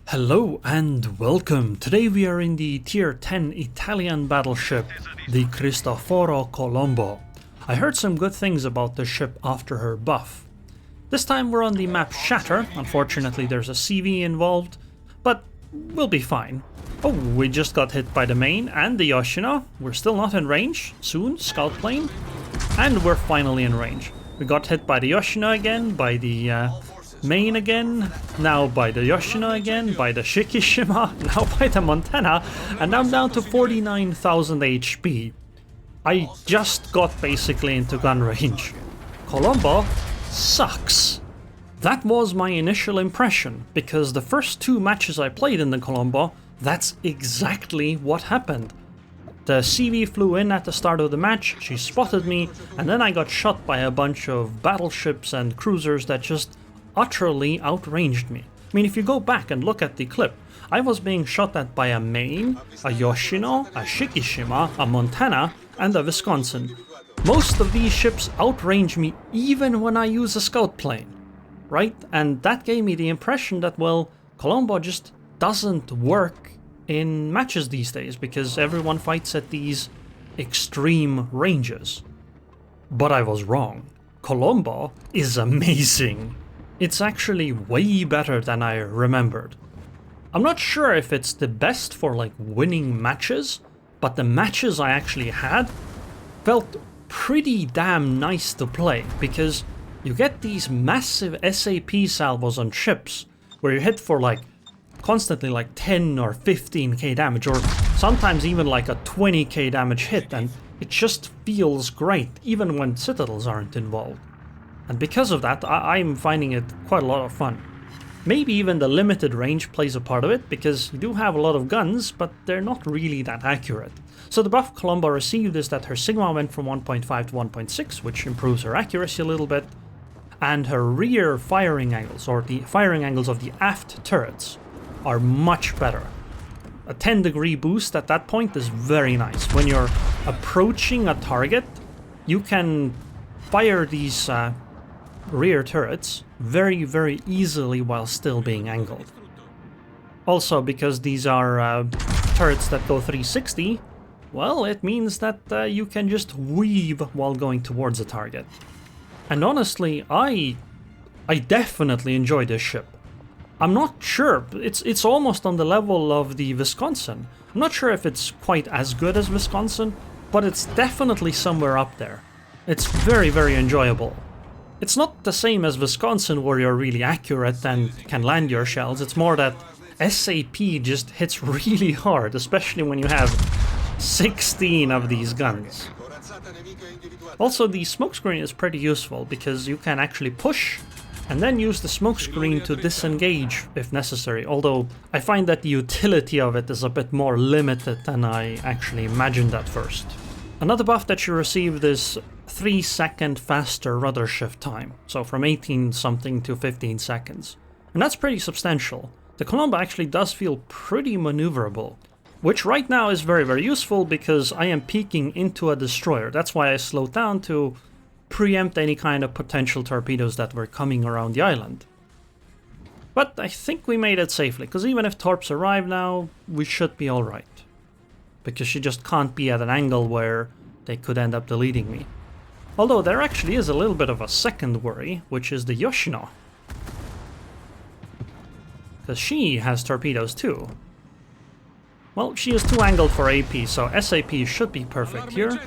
Hello and welcome. Today we are in the tier 10 Italian battleship, the Cristoforo Colombo. I heard some good things about this ship after her buff. This time we're on the map Shatter. Unfortunately there's a CV involved, but we'll be fine. Oh, we just got hit by the main and the Yoshino. We're still not in range. Soon, scout plane. And we're finally in range. We got hit by the Yoshino again, by the main again, now by the Yoshino again, by the Shikishima, now by the Montana, and now I'm down to 49,000 HP. I just got basically into gun range. Colombo sucks. That was my initial impression, because the first two matches I played in the Colombo, that's exactly what happened. The CV flew in at the start of the match, she spotted me, and then I got shot by a bunch of battleships and cruisers that just utterly outranged me. I mean, if you go back and look at the clip, I was being shot at by a Maine, a Yoshino, a Shikishima, a Montana, and a Wisconsin. Most of these ships outrange me even when I use a scout plane, right? And that gave me the impression that, well, Colombo just doesn't work in matches these days because everyone fights at these extreme ranges. But I was wrong. Colombo is amazing. It's actually way better than I remembered. I'm not sure if it's the best for like winning matches, but the matches I actually had felt pretty damn nice to play because you get these massive SAP salvos on ships where you hit for like constantly like 10 or 15k damage, or sometimes even like a 20k damage hit, and it just feels great even when citadels aren't involved. And because of that, I'm finding it quite a lot of fun. Maybe even the limited range plays a part of it, because you do have a lot of guns, but they're not really that accurate. So the buff Colombo received is that her Sigma went from 1.5 to 1.6, which improves her accuracy a little bit, and her rear firing angles, or the firing angles of the aft turrets, are much better. A 10-degree boost at that point is very nice. When you're approaching a target, you can fire these rear turrets very, very easily while still being angled. Also, because these are turrets that go 360, well, it means that you can just weave while going towards a target. And honestly, I definitely enjoy this ship. I'm not sure, it's almost on the level of the Wisconsin. I'm not sure if it's quite as good as Wisconsin, but it's definitely somewhere up there. It's very, very enjoyable. It's not the same as Wisconsin where you're really accurate and can land your shells. It's more that SAP just hits really hard, especially when you have 16 of these guns. Also, the smokescreen is pretty useful because you can actually push and then use the smokescreen to disengage if necessary, although I find that the utility of it is a bit more limited than I actually imagined at first. Another buff that you received is 3-second faster rudder shift time, so from 18 something to 15 seconds. And that's pretty substantial. The Colombo actually does feel pretty maneuverable, which right now is very, very useful because I am peeking into a destroyer. That's why I slowed down to preempt any kind of potential torpedoes that were coming around the island. But I think we made it safely, because even if torps arrive now, we should be alright. Because she just can't be at an angle where they could end up deleting me. Although there actually is a little bit of a second worry, which is the Yoshino. Because she has torpedoes too. Well, she is too angled for AP, so SAP should be perfect here.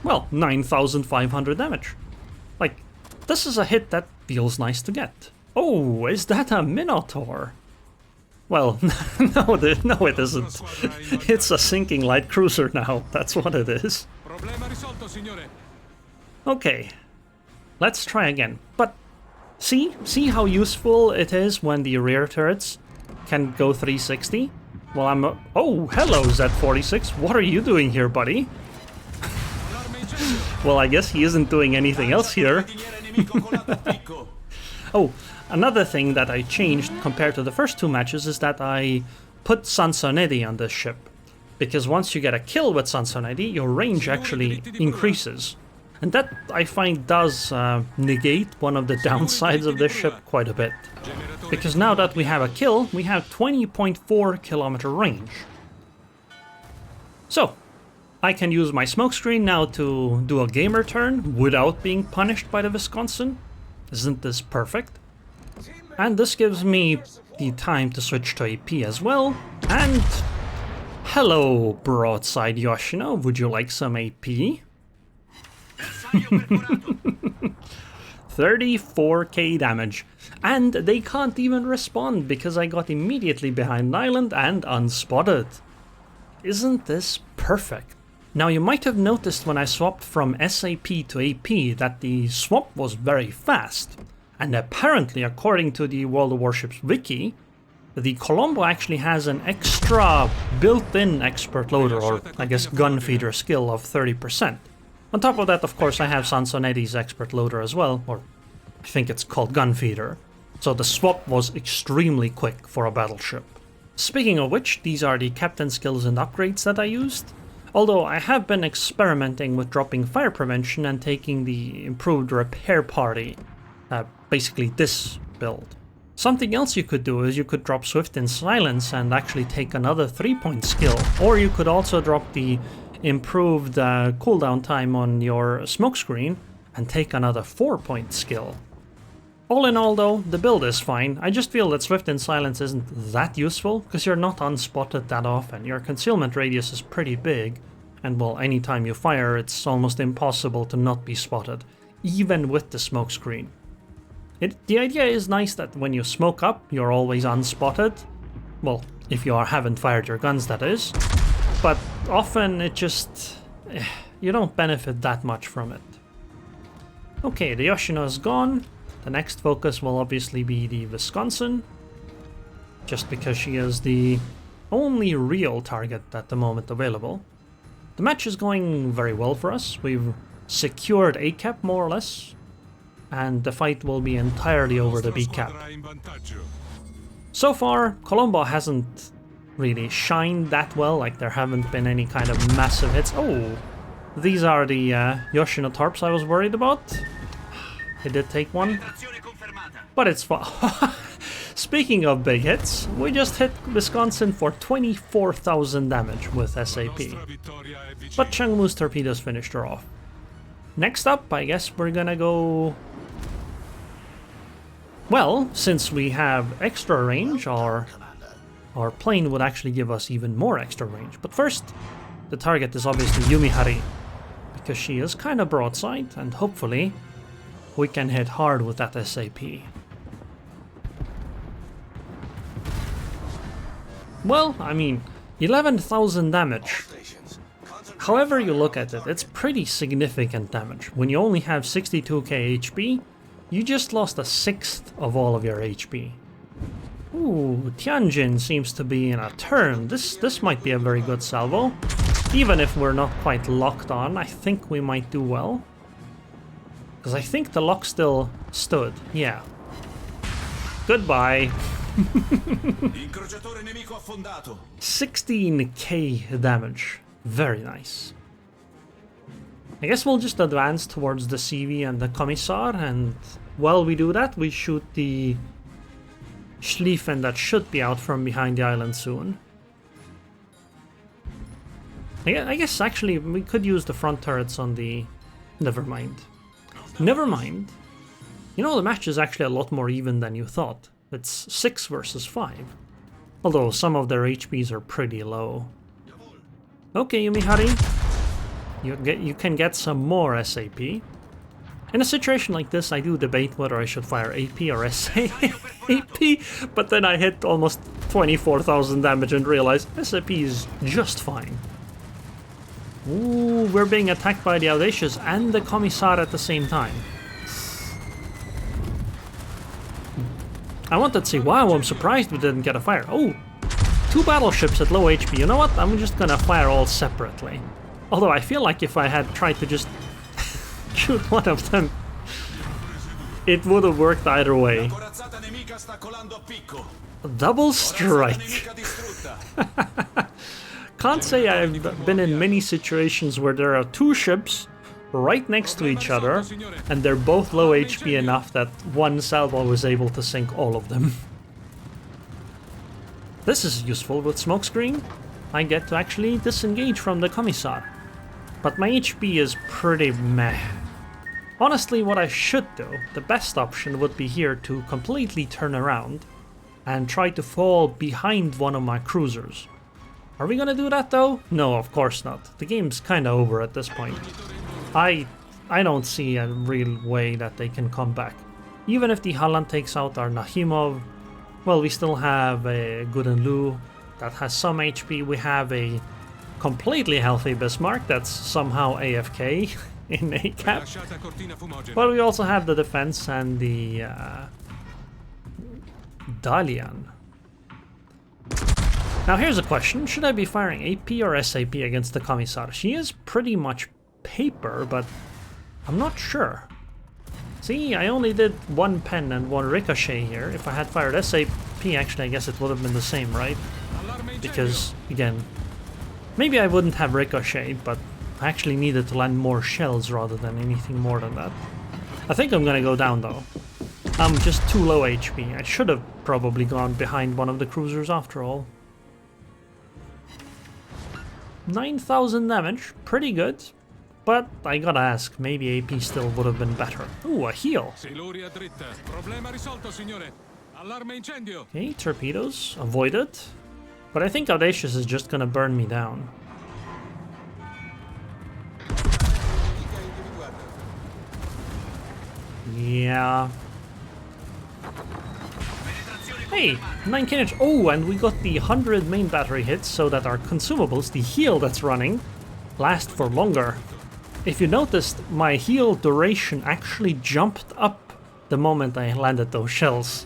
Well, 9,500 damage. Like, this is a hit that feels nice to get. Oh, is that a Minotaur? Well, no, it isn't. It's a sinking light cruiser now, that's what it is. Okay, let's try again. But see how useful it is when the rear turrets can go 360? Well, oh, hello Z46, what are you doing here, buddy? Well, I guess he isn't doing anything else here. Oh, another thing that I changed compared to the first two matches is that I put Sansonedi on this ship. Because once you get a kill with Sansonedi, your range actually increases. And that, I find, does negate one of the downsides of this ship quite a bit. Because now that we have a kill, we have 20.4 kilometer range. So, I can use my smokescreen now to do a gamer turn without being punished by the Wisconsin. Isn't this perfect? And this gives me the time to switch to AP as well. And hello, broadside Yoshino, would you like some AP? 34k damage. And they can't even respond because I got immediately behind the island and unspotted. Isn't this perfect? Now you might have noticed when I swapped from SAP to AP that the swap was very fast. And apparently, according to the World of Warships wiki, the Colombo actually has an extra built-in expert loader, or I guess gun feeder skill of 30%. On top of that, of course, I have Sansonetti's expert loader as well, or I think it's called gun feeder. So the swap was extremely quick for a battleship. Speaking of which, these are the captain skills and upgrades that I used. Although I have been experimenting with dropping fire prevention and taking the improved repair party. Basically this build. Something else you could do is you could drop Swift in Silence and actually take another 3-point skill. Or you could also drop the improved cooldown time on your smokescreen and take another 4-point skill. All in all though, the build is fine. I just feel that Swift in Silence isn't that useful because you're not unspotted that often. Your concealment radius is pretty big, and well, anytime you fire it's almost impossible to not be spotted, even with the smokescreen. The idea is nice that when you smoke up, you're always unspotted. Well, if you haven't fired your guns, that is. But often it just... you don't benefit that much from it. Okay, the Yoshino is gone. The next focus will obviously be the Wisconsin. Just because she is the only real target at the moment available. The match is going very well for us. We've secured A cap more or less. And the fight will be entirely over the B cap. So far, Colombo hasn't really shined that well, like there haven't been any kind of massive hits. Oh, these are the Yoshino tarps I was worried about. He did take one, but it's fine. Speaking of big hits, we just hit Wisconsin for 24,000 damage with SAP. But Changmu's torpedoes finished her off. Next up, I guess we're gonna go... Well, since we have extra range, our plane would actually give us even more extra range. But first, the target is obviously Yumihari, because she is kind of broadside, and hopefully we can hit hard with that SAP. Well, I mean, 11,000 damage. However you look at it, it's pretty significant damage. When you only have 62k HP, you just lost a sixth of all of your HP. Ooh, Tianjin seems to be in a turn. This might be a very good salvo. Even if we're not quite locked on, I think we might do well. Because I think the lock still stood, yeah. Goodbye. 16k damage. Very nice. I guess we'll just advance towards the CV and the Commissar, and while we do that, we shoot the Schlieffen that should be out from behind the island soon. I guess actually we could use the front turrets on the... Never mind. Never mind. You know, the match is actually a lot more even than you thought. It's 6 versus 5. Although some of their HPs are pretty low. Okay, Yumihari. You can get some more SAP. In a situation like this, I do debate whether I should fire AP or SAP, but then I hit almost 24,000 damage and realize SAP is just fine. Ooh, we're being attacked by the Audacious and the Commissar at the same time. I wanted to say, wow, I'm surprised we didn't get a fire. Oh, 2 battleships at low HP. You know what? I'm just gonna fire all separately. Although I feel like if I had tried to just shoot one of them, it would have worked either way. Double strike. Can't say I've been in many situations where there are 2 ships right next to each other, and they're both low HP enough that one salvo was able to sink all of them. This is useful with smokescreen. I get to actually disengage from the Commissar. But my HP is pretty meh. Honestly, what I should do, the best option would be here to completely turn around and try to fall behind one of my cruisers. Are we gonna do that though? No, of course not. The game's kinda over at this point. I don't see a real way that they can come back. Even if the Holland takes out our Nahimov, well, we still have a Gudenlu that has some HP. We have a completely healthy Bismarck that's somehow AFK in ACAP. But we also have the defense and the Dalian. Now here's a question, should I be firing AP or SAP against the Commissar? She is pretty much paper, but I'm not sure. See, I only did one pen and one ricochet here. If I had fired SAP, actually I guess it would have been the same, right? Because, again, maybe I wouldn't have ricochet, but I actually needed to land more shells rather than anything more than that. I think I'm gonna go down though. I'm just too low HP. I should have probably gone behind one of the cruisers after all. 9,000 damage, pretty good. But I gotta ask, maybe AP still would have been better. Ooh, a heal. Okay, torpedoes, avoided. But I think Audacious is just gonna burn me down. Yeah. Hey, 9 cannons. Oh, and we got the 100 main battery hits so that our consumables, the heal that's running, last for longer. If you noticed, my heal duration actually jumped up the moment I landed those shells.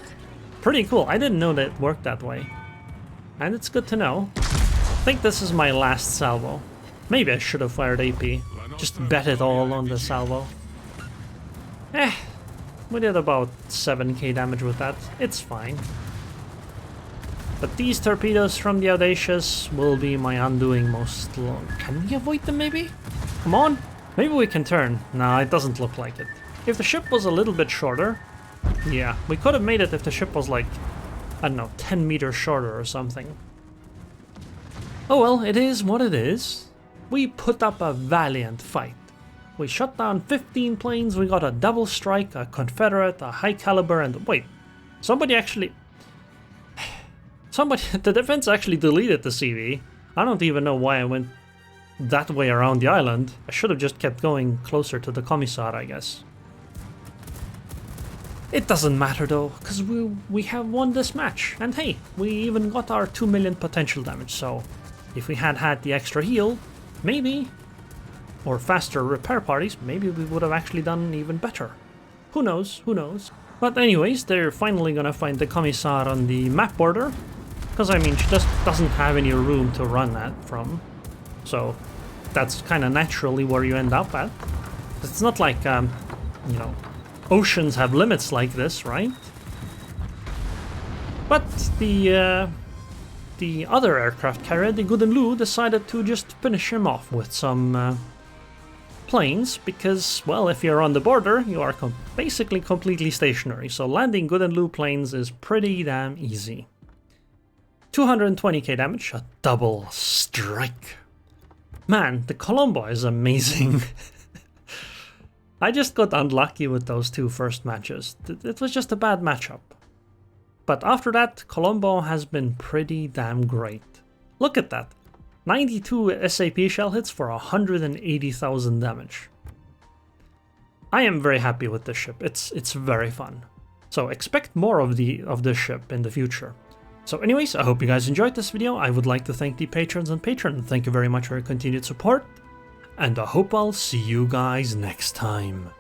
Pretty cool. I didn't know that it worked that way. And it's good to know. I think this is my last salvo. Maybe I should have fired AP. Just bet it all on the salvo. We did about 7k damage with that. It's fine. But these torpedoes from the Audacious will be my undoing most long. Can we avoid them maybe? Come on! Maybe we can turn. No, it doesn't look like it. If the ship was a little bit shorter, yeah, we could have made it if the ship was like, I don't know, 10 meters shorter or something. Oh well, it is what it is. We put up a valiant fight. We shot down 15 planes, we got a double strike, a Confederate, a high caliber, and wait, the defense actually deleted the CV. I don't even know why I went that way around the island. I should have just kept going closer to the Commissar, I guess. It doesn't matter though, because we have won this match. And hey, we even got our 2 million potential damage, so if we had had the extra heal, maybe, or faster repair parties, maybe we would have actually done even better. Who knows, who knows. But anyways, they're finally gonna find the Commissar on the map border, because I mean, she just doesn't have any room to run that from. So that's kind of naturally where you end up at. It's not like, you know, oceans have limits like this, right? But the other aircraft carrier, the Gudenlu, decided to just finish him off with some planes, because, well, if you're on the border, you are basically completely stationary, so landing Gudenlu planes is pretty damn easy. 220k damage, a double strike. Man, the Colombo is amazing. I just got unlucky with those two first matches. It was just a bad matchup. But after that, Colombo has been pretty damn great. Look at that. 92 SAP shell hits for 180,000 damage. I am very happy with this ship. It's very fun. So expect more of this ship in the future. So anyways, I hope you guys enjoyed this video. I would like to thank the patrons and patrons. Thank you very much for your continued support. And I hope I'll see you guys next time.